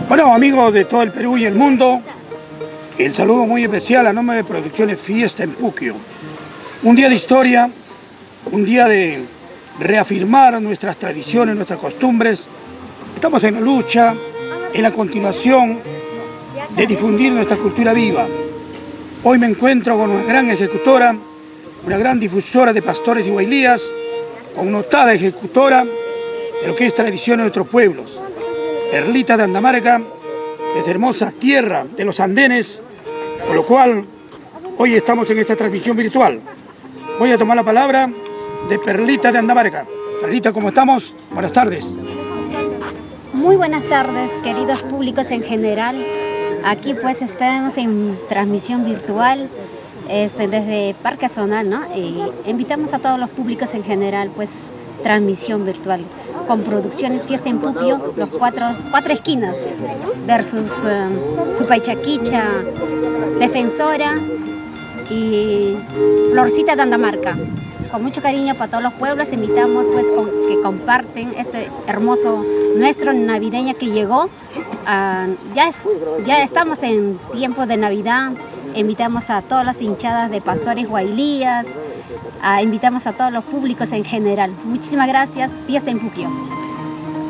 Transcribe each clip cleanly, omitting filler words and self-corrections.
Bueno, amigos de todo el Perú y el mundo, el saludo muy especial a nombre de Producciones Fiesta en Puquio. Un día de historia, un día de reafirmar nuestras tradiciones, nuestras costumbres. Estamos en la lucha, en la continuación de difundir nuestra cultura viva. Hoy me encuentro con una gran ejecutora, una gran difusora de pastores y huaylías, con notada ejecutora de lo que es tradición de nuestros pueblos. Perlita de Andamarca, desde hermosa tierra de los andenes, con lo cual hoy estamos en esta transmisión virtual. Voy a tomar la palabra de Perlita de Andamarca. Perlita, ¿cómo estamos? Buenas tardes. Muy buenas tardes, queridos públicos en general. Aquí pues estamos en transmisión virtual desde Parque Zonal, ¿no? Y invitamos a todos los públicos en general, pues transmisión virtual con Producciones Fiesta en Puquio, los cuatro esquinas versus Supaychaquicha, Defensora y Florcita de Andamarca. Con mucho cariño para todos los pueblos, invitamos pues que comparten este hermoso nuestro navideño que llegó. Ya estamos en tiempo de Navidad. Invitamos a todas las hinchadas de pastores huaylías, invitamos a todos los públicos en general. Muchísimas gracias. Fiesta en Puquio.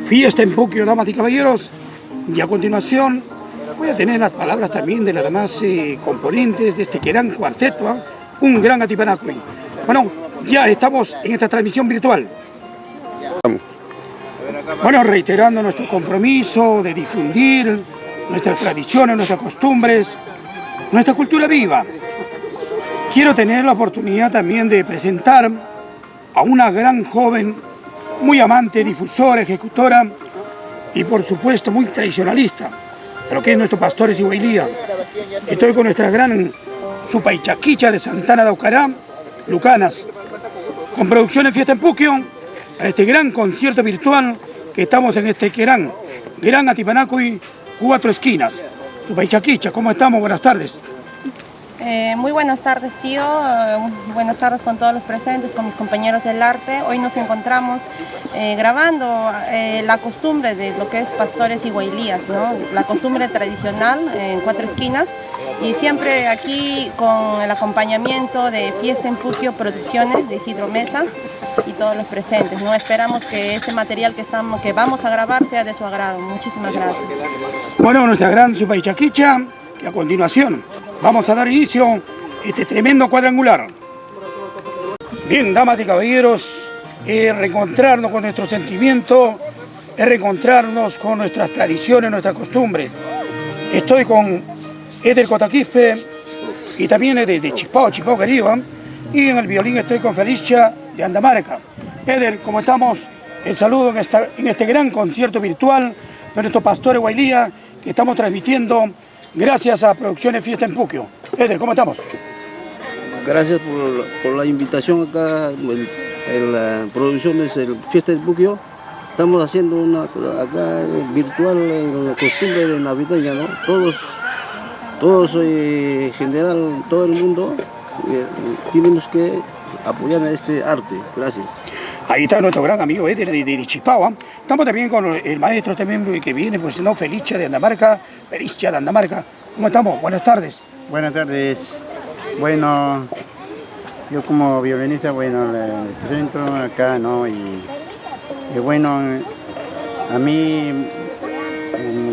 Fiesta en Puquio, damas y caballeros. Y a continuación voy a tener las palabras también de las demás componentes de este gran cuarteto, un gran Atipanacuy. Bueno, ya estamos en esta transmisión virtual. Bueno, reiterando nuestro compromiso de difundir nuestras tradiciones, nuestras costumbres, nuestra cultura viva. Quiero tener la oportunidad también de presentar a una gran joven, muy amante, difusora, ejecutora y por supuesto muy tradicionalista de lo que es nuestro pastores y huaylía. Estoy con nuestra gran Supaychaquicha de Santana de Aucará, Lucanas, con Producciones Fiesta en Puquio, a este gran concierto virtual que estamos en este gran Atipanacuy, 4 esquinas. Supaychaquicha, ¿cómo estamos? Buenas tardes. Muy buenas tardes, tío. Buenas tardes con todos los presentes, con mis compañeros del arte. Hoy nos encontramos grabando la costumbre de lo que es pastores y huaylías, ¿no? La costumbre tradicional en 4 esquinas. Y siempre aquí con el acompañamiento de Fiesta en Puquio Producciones de Isidro Mesa y todos los presentes, ¿no? Esperamos que este material que vamos a grabar sea de su agrado. Muchísimas gracias. Bueno, nuestra gran Supaychaquicha, que a continuación vamos a dar inicio a este tremendo cuadrangular. Bien, damas y caballeros, reencontrarnos con nuestro sentimiento, reencontrarnos con nuestras tradiciones, nuestras costumbres. Estoy con Eder Cotaquispe y también de Chispao querido, y en el violín estoy con Felicia de Andamarca. Eder, ¿cómo estamos? El saludo en este gran concierto virtual de nuestros pastores huaylías que estamos transmitiendo gracias a Producciones Fiesta en Puquio. Eder, ¿cómo estamos? Gracias por la invitación acá, en Producciones Fiesta en Puquio. Estamos haciendo acá virtual en la costumbre de navideña, ¿no? Todos en general, todo el mundo, tenemos que apoyar a este arte. Gracias. Ahí está nuestro gran amigo Eder de Chispao. Estamos también con el maestro también que viene, pues no, Felicia de Andamarca. ¿Cómo estamos? Buenas tardes. Buenas tardes. Bueno, yo como violinista, bueno, le presento acá, ¿no? Y bueno, a mí,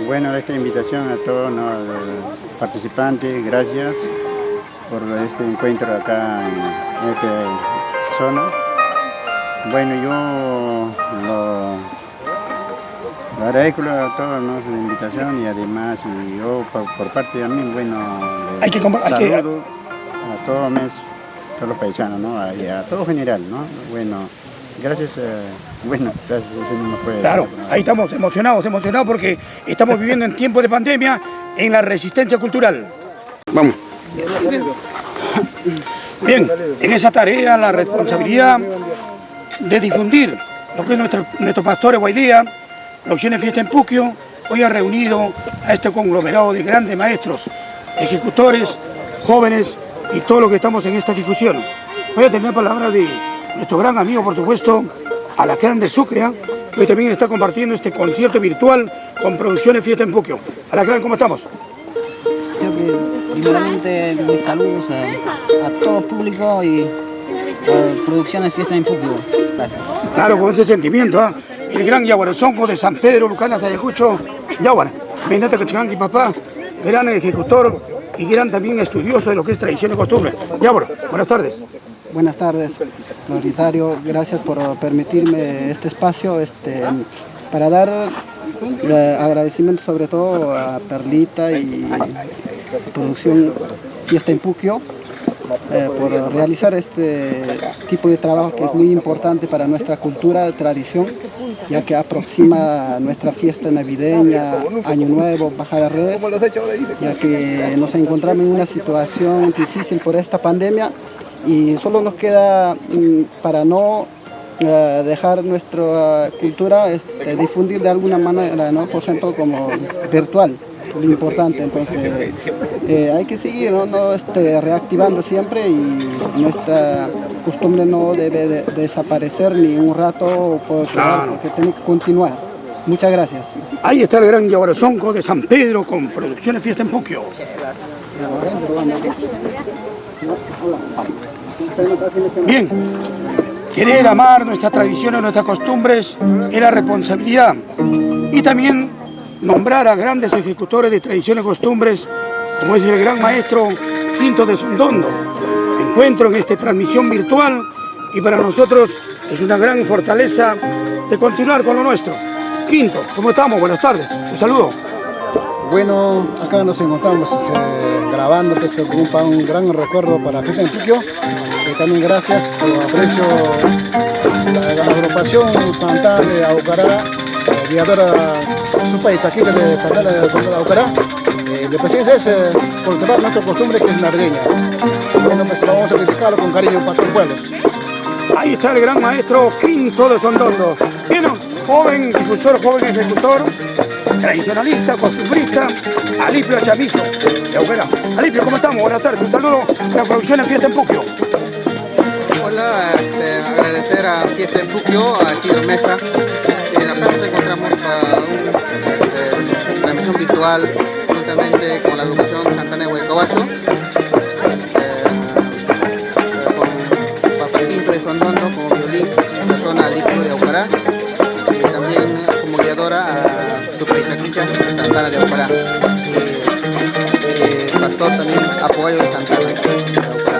bueno, esta invitación a todos, ¿no? Participantes, gracias por este encuentro acá en esta zona. Bueno, yo lo agradezco a todos, ¿no? La invitación y además yo por parte de mí, bueno, saludo a todos los paisanos, ¿no? Y a todo general, ¿no? Bueno, gracias, gracias, eso no me puede Claro, decir, ¿no? ahí estamos emocionados porque estamos viviendo en tiempos de pandemia en la resistencia cultural. Vamos. Bien, en esa tarea, la responsabilidad de difundir lo que es nuestro pastores huaylías, Producciones Fiesta en Puquio, hoy ha reunido a este conglomerado de grandes maestros, ejecutores, jóvenes y todo lo que estamos en esta difusión. Voy a tener palabras de nuestro gran amigo, por supuesto, Alacrán de Sucre, hoy también está compartiendo este concierto virtual con Producciones Fiesta en Puquio. Alacrán, ¿cómo estamos? Primeramente, mis saludos a todo el público y a Producciones Fiesta en Puquio. Gracias. Claro, con ese sentimiento, ¿ah? El gran Yaguarazongo de San Pedro, Lucanas, Ayacucho, Yaguara, Benata Cachanqui, papá, gran ejecutor y gran también estudioso de lo que es tradición y costumbre. Yaguara, buenas tardes. Buenas tardes, Floritario. Gracias por permitirme este espacio para dar agradecimiento sobre todo a Perlita y Producción Fiesta en Puquio por realizar este tipo de trabajo que es muy importante para nuestra cultura, tradición, ya que aproxima nuestra fiesta navideña, Año Nuevo, Bajada de Redes, ya que nos encontramos en una situación difícil por esta pandemia y solo nos queda para no dejar nuestra cultura difundir de alguna manera, ¿no? Por ejemplo, como virtual, lo importante. Entonces hay que seguir, ¿no? Reactivando siempre y nuestra costumbre no debe desaparecer ni un rato, porque tiene que continuar. Muchas gracias. Ahí está el gran Yaguarazongo de San Pedro con Producciones Fiesta en Puquio. Bien, querer amar nuestras tradiciones, nuestras costumbres es la responsabilidad y también nombrar a grandes ejecutores de tradiciones y costumbres como es el gran maestro Quinto de Sondondo. Me encuentro en esta transmisión virtual y para nosotros es una gran fortaleza de continuar con lo nuestro. Quinto, ¿cómo estamos? Buenas tardes, un saludo. Bueno, acá nos encontramos grabando un gran recuerdo para Fiesta en Puquio. También gracias, aprecio la agrupación Santana de Aucará, guiadora Supa y Chaquita de Santana de Aucará. De presencia es conservar nuestra costumbre que es navideña. Bueno, pues vamos a criticarlo con cariño para todos los pueblos. Ahí está el gran maestro Quinto de Sondondo. Bueno, joven difusor, joven ejecutor, tradicionalista, costumbrista, Alipio Chamizo de Aucará. Alipio, ¿cómo estamos? Buenas tardes. Un saludo a la producción en Fiesta en Puquio. Hola, agradecer a Fiesta en Puquio, a Chino Mesa. Acá nos encontramos para una transmisión virtual juntamente con la agrupación Santana de Huaycabacho, con Papá Quinto de Sondondo como violín, persona Alipio de Aucará, y también como guiadora a Supa y Chaquita de Santana de Aucará, y pastor también Apoyo de Santana de Aucará.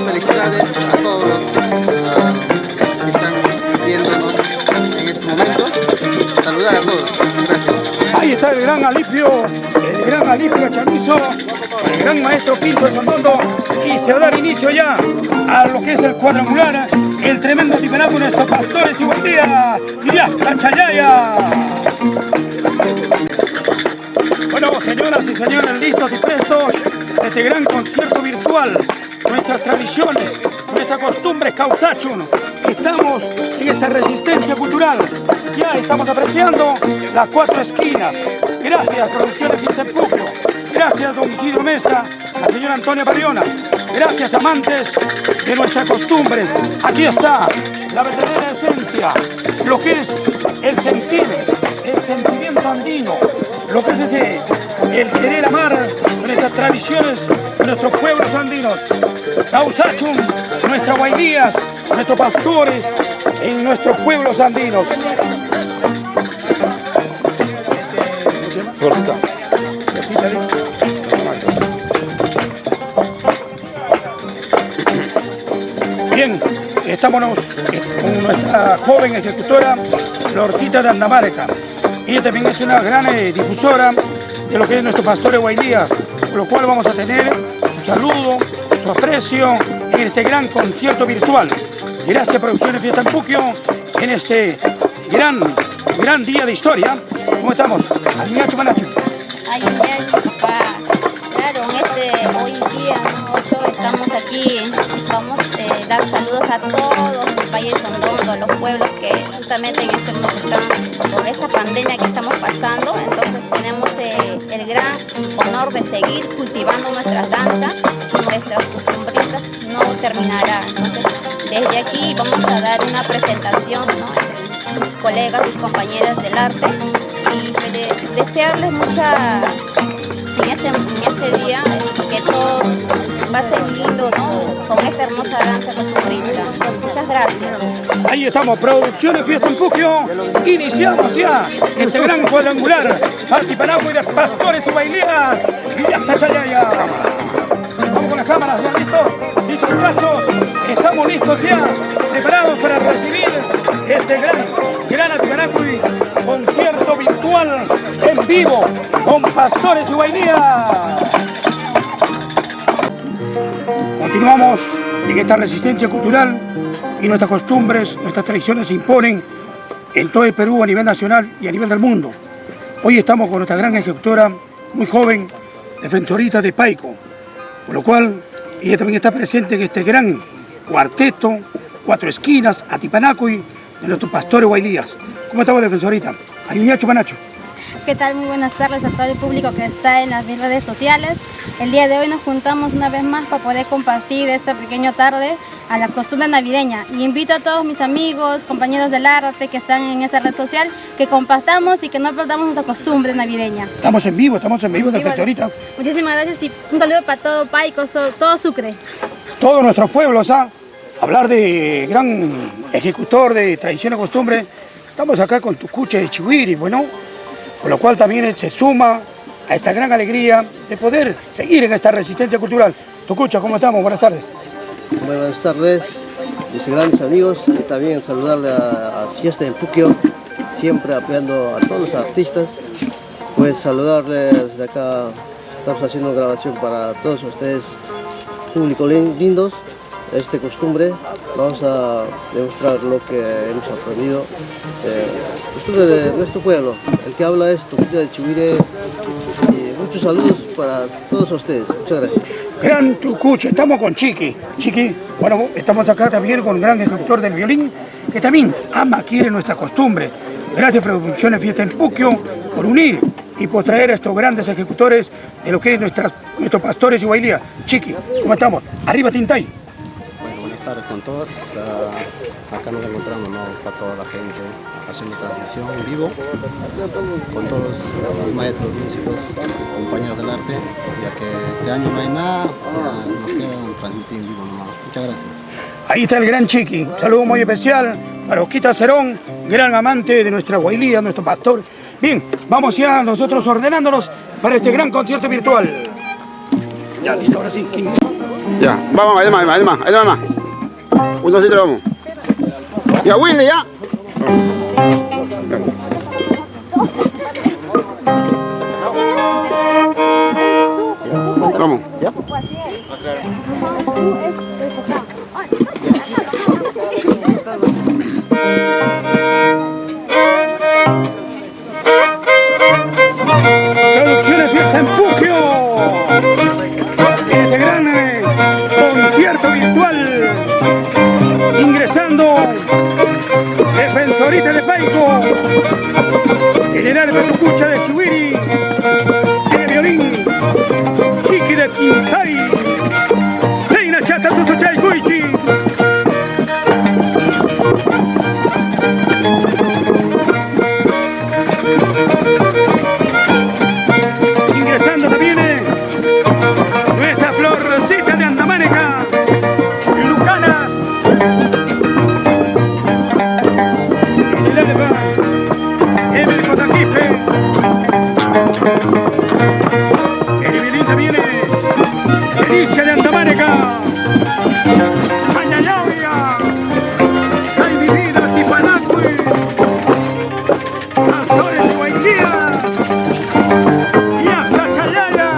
Felicidades a todos los que están viéndonos en este momento. Saludar a todos. Gracias. Ahí está el gran Alipio Chamizo, el gran maestro Quinto de Sondondo, y se va a dar inicio ya a lo que es el cuadrangular, el tremendo liberado de nuestros pastores y guardias. ¡Ya, la chayaya! Bueno, señoras y señores, listos y prestos, este gran concierto virtual, nuestras tradiciones, nuestras costumbres causachun. Estamos en esta resistencia cultural. Ya estamos apreciando las cuatro esquinas. Gracias, Producciones Fiesta en Puquio. Gracias, don Isidro Mesa, la señora Antonia Pariona. Gracias, amantes de nuestras costumbres. Aquí está la verdadera esencia, lo que es el sentir, el sentimiento andino, lo que es el querer amar nuestras tradiciones, nuestros pueblos andinos. Causachun, nuestras guaidías, nuestros pastores en nuestros pueblos andinos. Bien, estamos con nuestra joven ejecutora, Lorquita de Andamarca. Ella también es una gran difusora de lo que es nuestro pastor Guaidía, por lo cual vamos a tener su saludo, su aprecio en este gran concierto virtual. Gracias, Producciones Fiesta en Puquio, en este gran día de historia. ¿Cómo estamos? Aliñacho Manacho. Papá. Claro, hoy día, 8, estamos aquí, vamos a dar saludos a todos los países Sondondo, a los pueblos que justamente en este momento están con esta pandemia que estamos pasando. Entonces tenemos el gran honor de seguir cultivando nuestras danzas, terminará. Entonces, desde aquí vamos a dar una presentación, ¿no?, entre mis colegas, mis compañeras del arte, y desearles mucha, en este día, que todo pase lindo, ¿no?, con esta hermosa danza costumbrista. Muchas gracias. Ahí estamos, Producciones Fiesta en Puquio. Iniciamos ya este gran cuadrangular. Altipanagüe de Pastores Huayllías y hasta Chayaya. Vamos con las cámaras, ¿ya listos? ¿Listos, muchachos? Estamos listos ya, preparados para recibir este gran Altipanagüe concierto virtual en vivo con Pastores Huayllías. Continuamos en esta resistencia cultural y nuestras costumbres, nuestras tradiciones se imponen en todo el Perú a nivel nacional y a nivel del mundo. Hoy estamos con nuestra gran ejecutora, muy joven, defensorita de Paico, por lo cual ella también está presente en este gran cuarteto, cuatro esquinas, Atipanacui, de nuestros Pastores Huayllías. ¿Cómo estamos, defensorita? Ayuñacho, Manacho. ¿Qué tal? Muy buenas tardes a todo el público que está en las redes sociales. El día de hoy nos juntamos una vez más para poder compartir esta pequeña tarde a la costumbre navideña. Y invito a todos mis amigos, compañeros del arte que están en esa red social, que compartamos y que no perdamos nuestra costumbre navideña. Estamos en vivo, defensorita. Muchísimas gracias y un saludo para todo Paico, todo Sucre. Todos nuestros pueblos, hablar de gran ejecutor de tradición y costumbre. Estamos acá con Tucuche de Chihuiri, bueno, con lo cual también se suma a esta gran alegría de poder seguir en esta resistencia cultural. Tucucha, ¿cómo estamos? Buenas tardes. Muy buenas tardes, mis grandes amigos, y también saludarle a Fiesta en Puquio, siempre apoyando a todos los artistas. Pues saludarles de acá, estamos haciendo grabación para todos ustedes, público lindos, esta costumbre. Vamos a demostrar lo que hemos aprendido, costumbre de nuestro pueblo. El que habla es Tucucha de Chihuire, y muchos saludos para todos ustedes. Muchas gracias. Gran Tucucha, estamos con Chiqui. Chiqui, bueno, estamos acá también con un gran ejecutor del violín, que también quiere nuestra costumbre. Gracias, Producciones Fiesta en Puquio, por unir y por traer a estos grandes ejecutores de lo que es nuestros Pastores y Huayllías. Chiqui, ¿cómo estamos? Arriba, Tintay. Buenas tardes con todos. Acá nos encontramos, ¿no?, para toda la gente haciendo transmisión en vivo con todos los maestros, músicos, compañeros del arte, ya que este año no hay nada, nos quedan transmitir en vivo nomás. Muchas gracias. Ahí está el gran Chiqui. Un saludo muy especial para Osquita Cerón, gran amante de nuestra Huayllías, nuestro pastor. Bien, vamos ya nosotros ordenándonos para este gran concierto virtual. Ya, listo, ahora sí. Ya, vamos, ahí más. 1, 2, 3, vamos. Ya, Willy, ya. Vamos. ¿Ya? Producciones Fiesta en Puquio. Este gran concierto virtual. Ingresando Defensorita de Paico, General Tucucha de Chihuiri, el violín, Chiqui de Tintay, Reina Chata Tutucha y Cuichi. Ingresando también nuestra florcita de Andamánica, Lucana. El Cotaquife, el violín también Elicha de Andamánica, Cañayauria, Ay mi vida, Tipanacui, Pastores Huayllías y hasta Chayaya.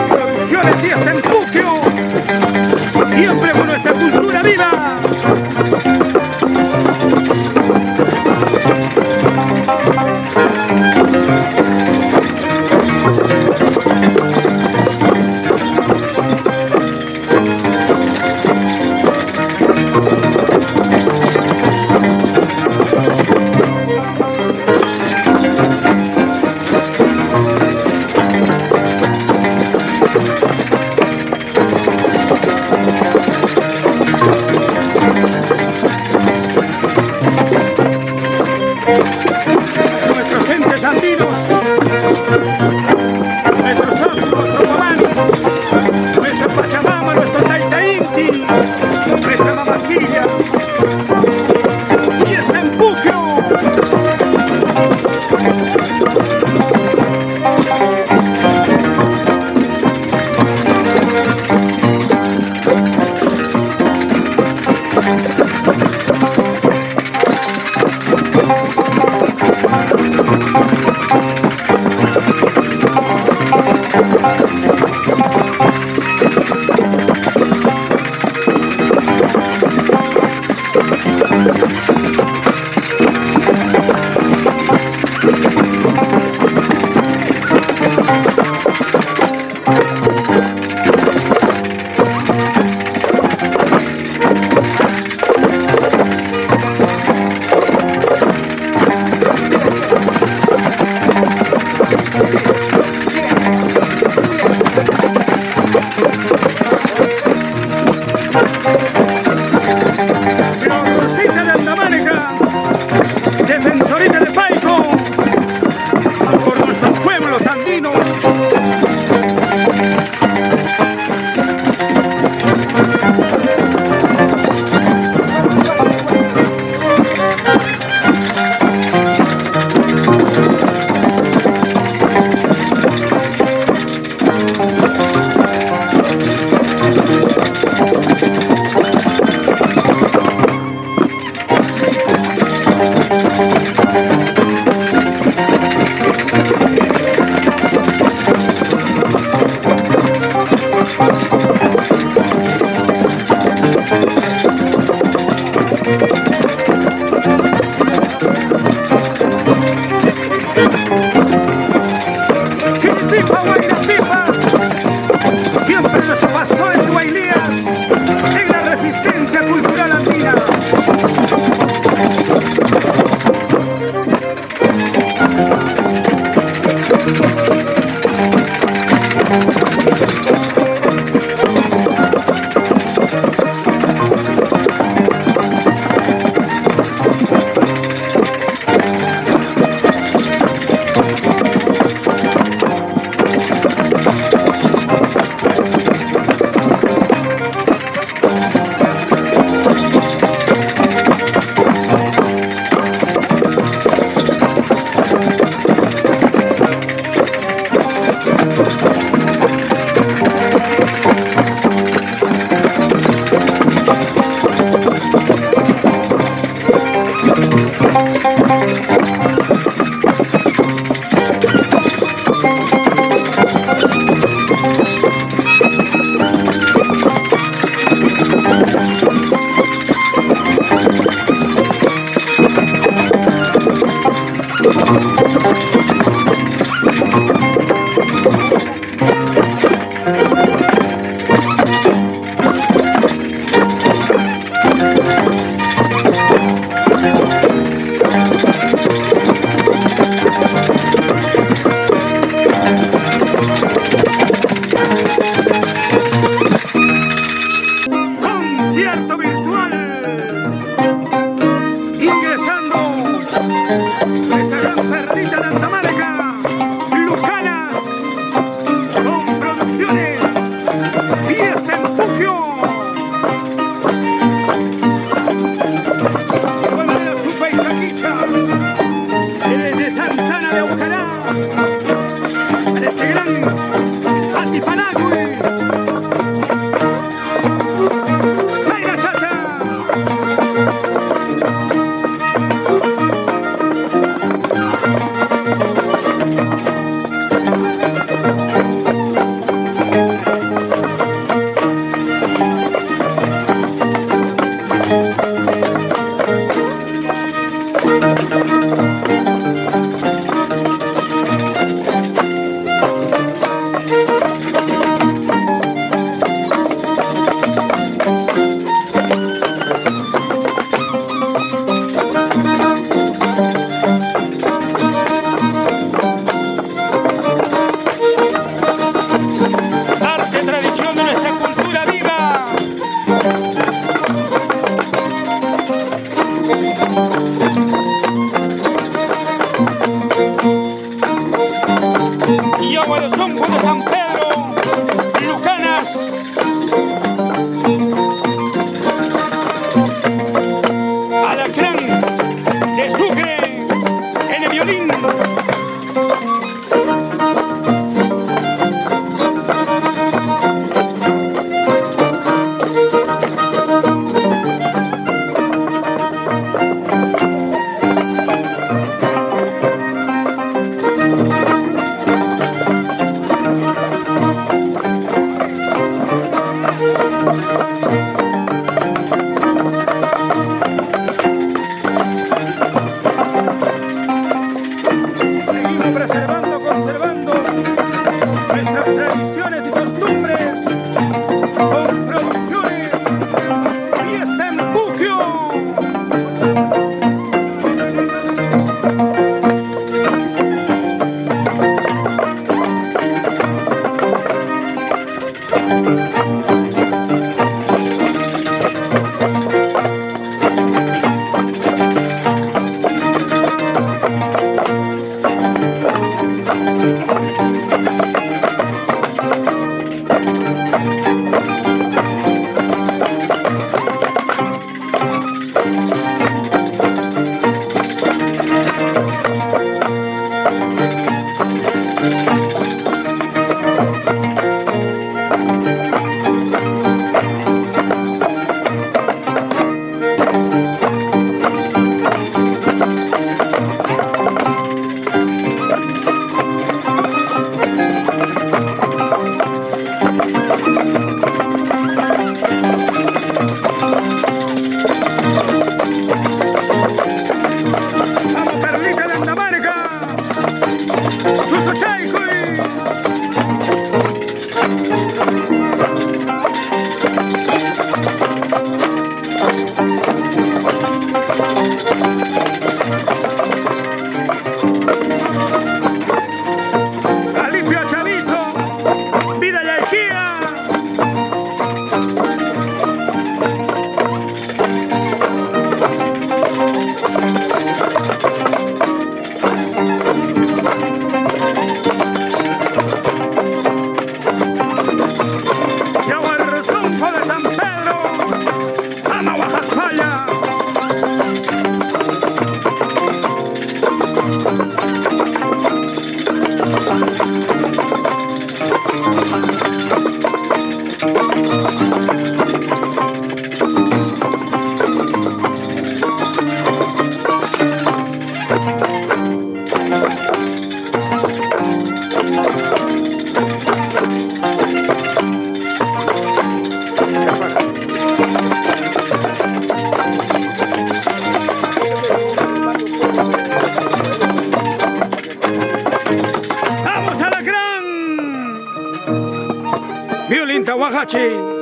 Producciones Fiesta en Puquio, siempre con nuestra cultura viva. Mapache.